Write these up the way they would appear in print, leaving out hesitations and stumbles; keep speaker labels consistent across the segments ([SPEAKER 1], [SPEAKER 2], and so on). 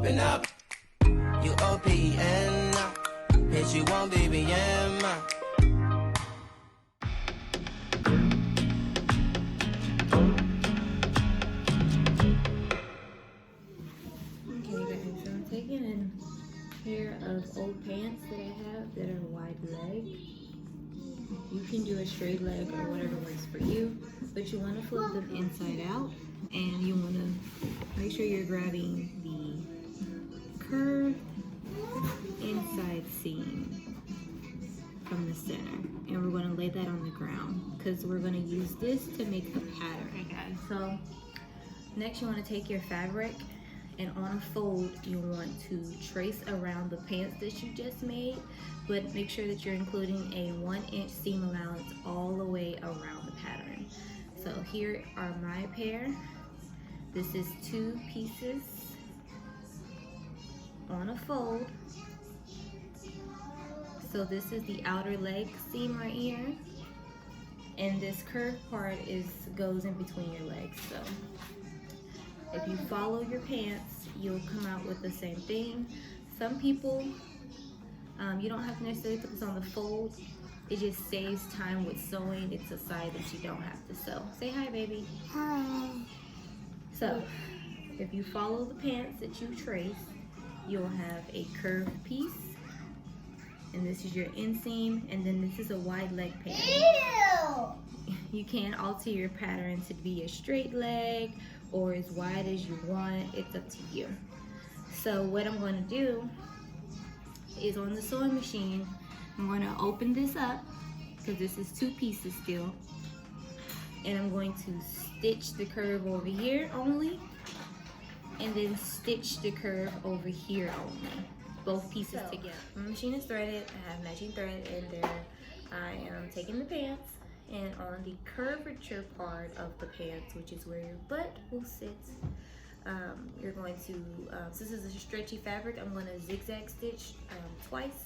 [SPEAKER 1] open up. You OPN, bitch, you won't BBM.
[SPEAKER 2] Okay guys, so I'm taking a pair of old pants that I have that are wide leg. You can do a straight leg or whatever works for you, but you want to flip them inside out, and you want to make sure you're grabbing the curved inside seam from the center, and we're going to lay that on the ground because we're going to use this to make the pattern. Okay guys, so next you want to take your fabric, and on a fold you want to trace around the pants that you just made, but make sure that you're including a 1-inch seam allowance all the way around the pattern. So here are my pair. This is 2 pieces on a fold. So this is the outer leg seam right here, and this curved part goes in between your legs. So if you follow your pants, you'll come out with the same thing. Some people, you don't have to necessarily put this on the fold. It just saves time with sewing. It's a side that you don't have to sew. Say hi, baby.
[SPEAKER 3] Hi.
[SPEAKER 2] So if you follow the pants that you trace, you'll have a curved piece, and this is your inseam, and then this is a wide leg pant.
[SPEAKER 3] Ew.
[SPEAKER 2] You can alter your pattern to be a straight leg or as wide as you want. It's up to you. So what I'm going to do is, on the sewing machine, I'm going to open this up because this is 2 pieces still, and I'm going to stitch the curve over here only, and then stitch the curve over here only, both pieces together. My machine is threaded. I have matching thread in there. I am taking the pants, and on the curvature part of the pants, which is where your butt will sit, you're going to, since this is a stretchy fabric, I'm going to zigzag stitch twice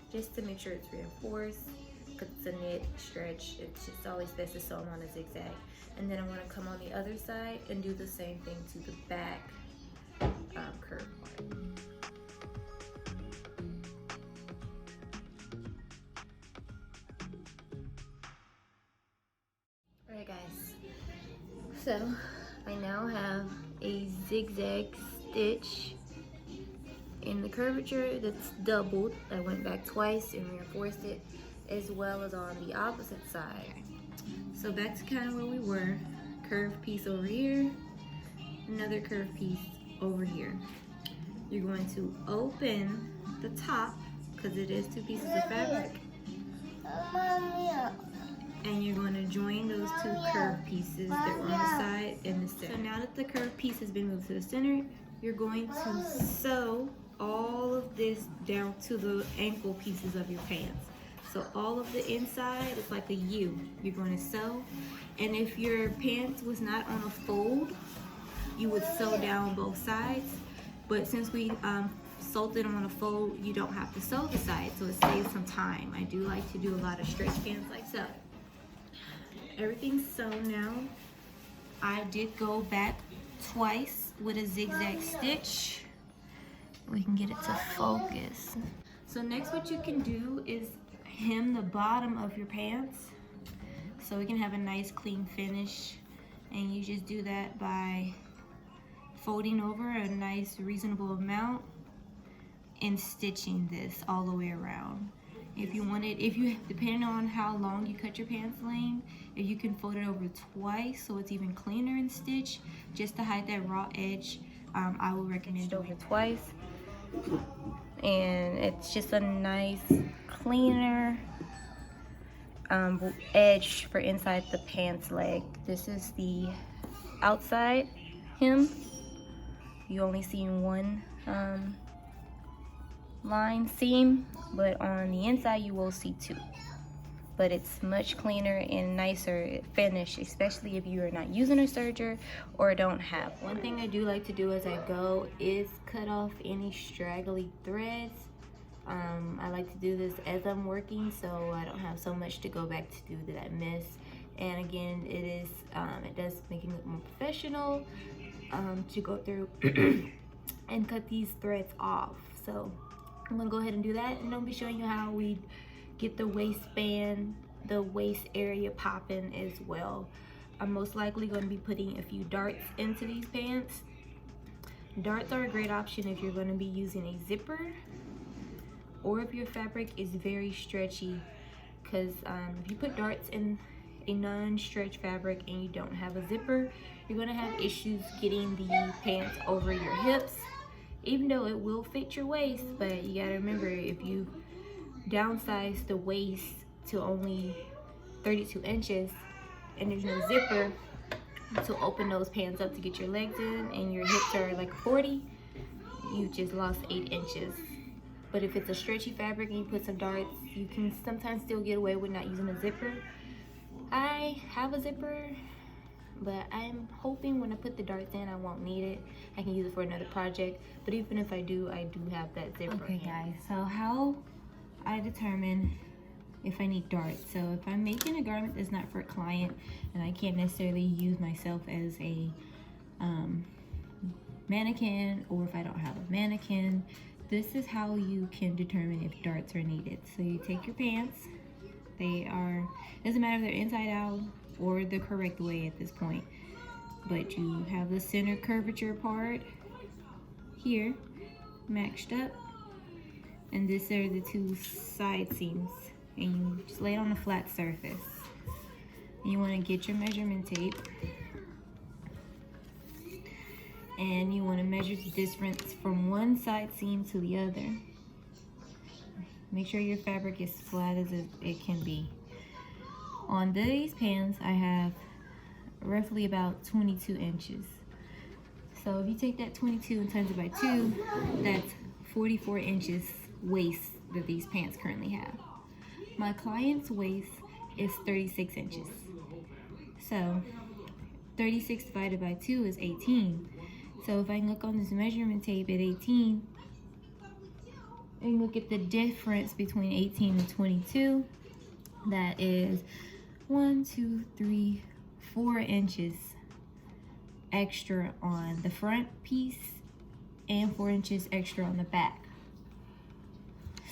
[SPEAKER 2] just to make sure it's reinforced, because it's a knit stretch. It's just always best to sew them on a zigzag. And then I'm going to come on the other side and do the same thing to the back curve part. Alright guys, so I now have a zigzag stitch in the curvature that's doubled. I went back twice and reinforced it, as well as on the opposite side. So back to kind of where we were. Curved piece over here, another curved piece over here. You're going to open the top, because it is 2 pieces of fabric, and you're going to join those 2 curved pieces that were on the side and the center. So now that the curved piece has been moved to the center, you're going to sew all of this down to the ankle pieces of your pants. So all of the inside is like a U. You're going to sew, and if your pants was not on a fold, you would sew down both sides. But since we sewed it on a fold, you don't have to sew the sides, so it saves some time. I do like to do a lot of stretch pants like so. Everything's sewn now. I did go back twice with a zigzag stitch. We can get it to focus. So next what you can do is hem the bottom of your pants so we can have a nice clean finish, and you just do that by folding over a nice reasonable amount and stitching this all the way around. If you wanted, depending on how long you cut your pants length, if you can fold it over twice so it's even cleaner and stitch, just to hide that raw edge, I would recommend doing it twice. And it's just a nice cleaner edge for inside the pants leg. This is the outside hem. You only see one line seam, but on the inside you will see 2. But it's much cleaner and nicer finish, especially if you are not using a serger or don't have one. One thing I do like to do as I go is cut off any straggly threads. I like to do this as I'm working, so I don't have so much to go back to do that I miss. And again, it does make it look more professional to go through and cut these threads off. So I'm gonna go ahead and do that, and I'll be showing you how we get the waistband, the waist area popping as well. I'm most likely going to be putting a few darts into these pants. Darts are a great option if you're going to be using a zipper, or if your fabric is very stretchy, because if you put darts in a non-stretch fabric and you don't have a zipper, you're going to have issues getting the pants over your hips, even though it will fit your waist. But you got to remember, if you downsize the waist to only 32 inches and there's no zipper to open those pants up to get your legs in, and your hips are like 40, you just lost 8 inches. But if it's a stretchy fabric and you put some darts, you can sometimes still get away with not using a zipper. I have a zipper, but I'm hoping when I put the darts in, I won't need it. I can use it for another project, but even if I do have that zipper. Okay guys, so how I determine if I need darts. So if I'm making a garment that's not for a client and I can't necessarily use myself as a mannequin, or if I don't have a mannequin, this is how you can determine if darts are needed. So you take your pants, doesn't matter if they're inside out or the correct way at this point, but you have the center curvature part here matched up, and these are the two side seams, and you just lay it on a flat surface. And you want to get your measurement tape, and you want to measure the distance from one side seam to the other. Make sure your fabric is flat as it can be. On these pants, I have roughly about 22 inches. So if you take that 22 and times it by 2, that's 44 inches waist that these pants currently have. My client's waist is 36 inches. So 36 divided by 2 is 18. So if I look on this measurement tape at 18 and look at the difference between 18 and 22, that is 1, 2, 3, 4 inches extra on the front piece and 4 inches extra on the back.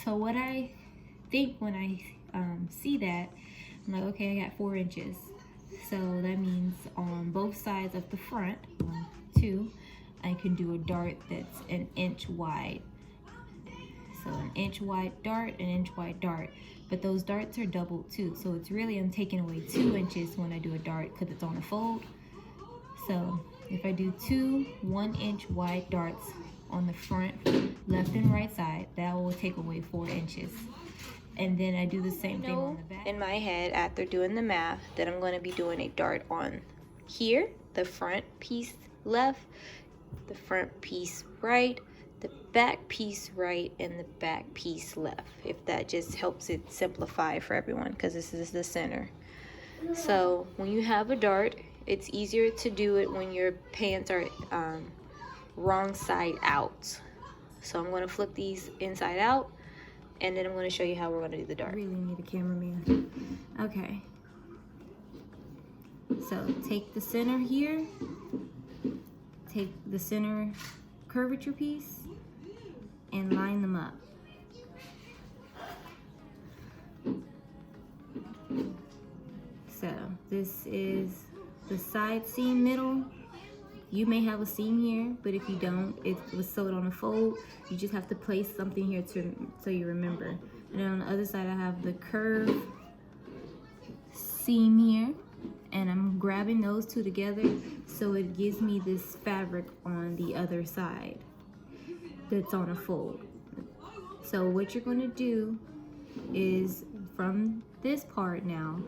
[SPEAKER 2] So what I think when I see that, I'm like, okay, I got 4 inches. So that means on both sides of the front, 1, 2, I can do a dart that's an inch wide. So an inch wide dart, an inch wide dart. But those darts are doubled too. So it's really, I'm taking away 2 inches when I do a dart because it's on a fold. So if I do 2 1-inch wide darts on the front, left and right side, that will take away 4 inches. And then I do the same thing on the back. In my head, after doing the math, that I'm going to be doing a dart on here, the front piece left, the front piece right, the back piece right, and the back piece left. If that just helps it simplify for everyone, because this is the center. So when you have a dart, it's easier to do it when your pants are wrong side out. So I'm going to flip these inside out, and then I'm going to show you how we're going to do the dart. I really need a cameraman. Okay. So take the center here, take the center curvature piece, and line them up. So this is the side seam middle. You may have a seam here, but if you don't, it was sewed on a fold. You just have to place something here so you remember. And then on the other side, I have the curve seam here, and I'm grabbing those two together so it gives me this fabric on the other side that's on a fold. So what you're going to do is from this part now,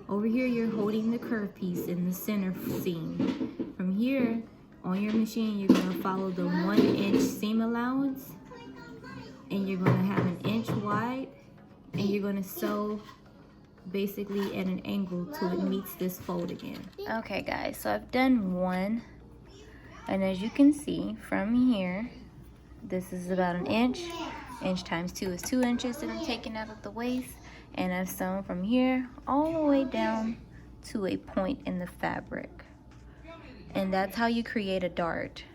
[SPEAKER 2] over here you're holding the curve piece in the center seam. From here on your machine, you're going to follow the 1-inch seam allowance, and you're going to have an inch wide, and you're going to sew basically at an angle till it meets this fold again. Okay guys, so I've done one, and as you can see from here, this is about an inch. Inch times 2 is 2 inches that I'm taking out of the waist, and I've sewn from here all the way down to a point in the fabric. And that's how you create a dart.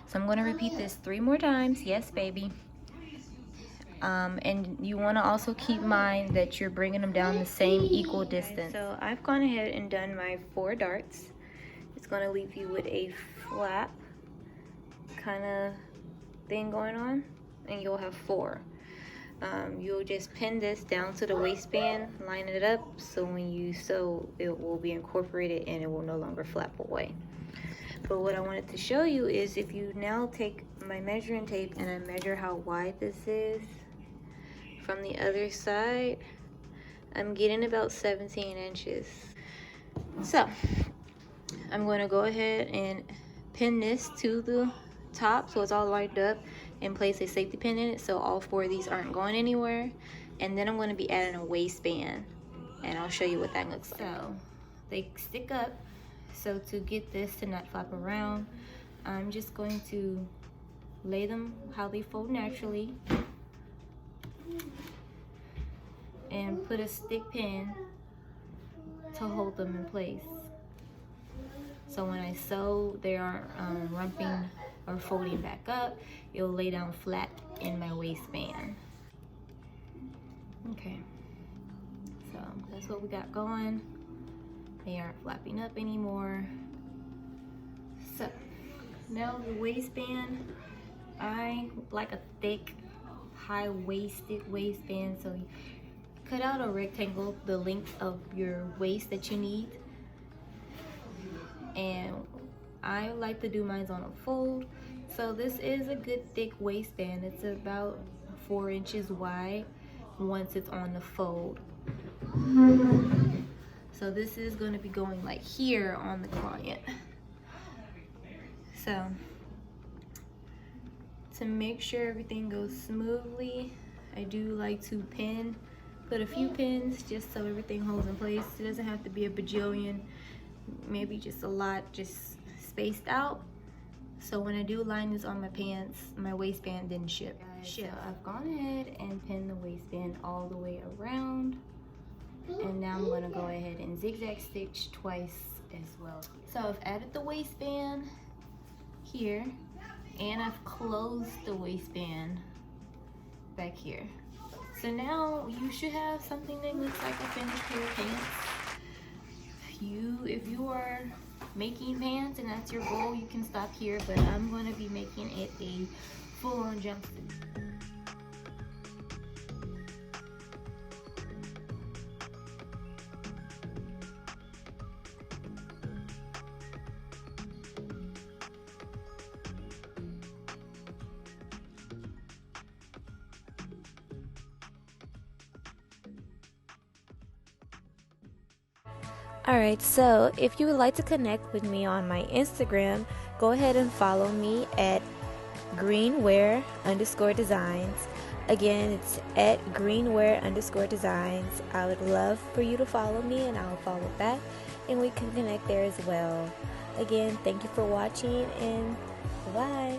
[SPEAKER 2] So I'm going to repeat this 3 more times. Yes, baby. And you want to also keep in mind that you're bringing them down the same equal distance. So I've gone ahead and done my 4 darts. It's going to leave you with a flap kind of thing going on, and you'll have 4. You'll just pin this down to the waistband, line it up, so when you sew, it will be incorporated and it will no longer flap away. But what I wanted to show you is, if you now take my measuring tape and I measure how wide this is from the other side, I'm getting about 17 inches. So I'm going to go ahead and pin this to the top so it's all lined up, and place a safety pin in it so all 4 of these aren't going anywhere. And then I'm going to be adding a waistband, and I'll show you what that looks like. So they stick up, so to get this to not flap around, I'm just going to lay them how they fold naturally and put a stick pin to hold them in place. So when I sew, they aren't rumping or folding back up. It'll lay down flat in my waistband. Okay, so that's what we got going. They aren't flapping up anymore. So now the waistband, I like a thick, high-waisted waistband. So you cut out a rectangle the length of your waist that you need. And I like to do mine on a fold. So this is a good thick waistband. It's about 4 inches wide once it's on the fold. So this is going to be going like here on the client. So to make sure everything goes smoothly, I do like to put a few pins just so everything holds in place. It doesn't have to be a bajillion, maybe just a lot, just spaced out. So when I do line this on my pants, my waistband didn't shift. So I've gone ahead and pinned the waistband all the way around. And now I'm going to go ahead and zigzag stitch twice as well. So I've added the waistband here, and I've closed the waistband back here. So now you should have something that looks like a finished pair of pants. If you are making pants and that's your goal, you can stop here, but I'm going to be making it a full-on jumpsuit.
[SPEAKER 4] Alright, so if you would like to connect with me on my Instagram, go ahead and follow me at greenwear_designs. Again, it's at greenwear_designs. I would love for you to follow me, and I'll follow back, and we can connect there as well. Again, thank you for watching, and bye-bye.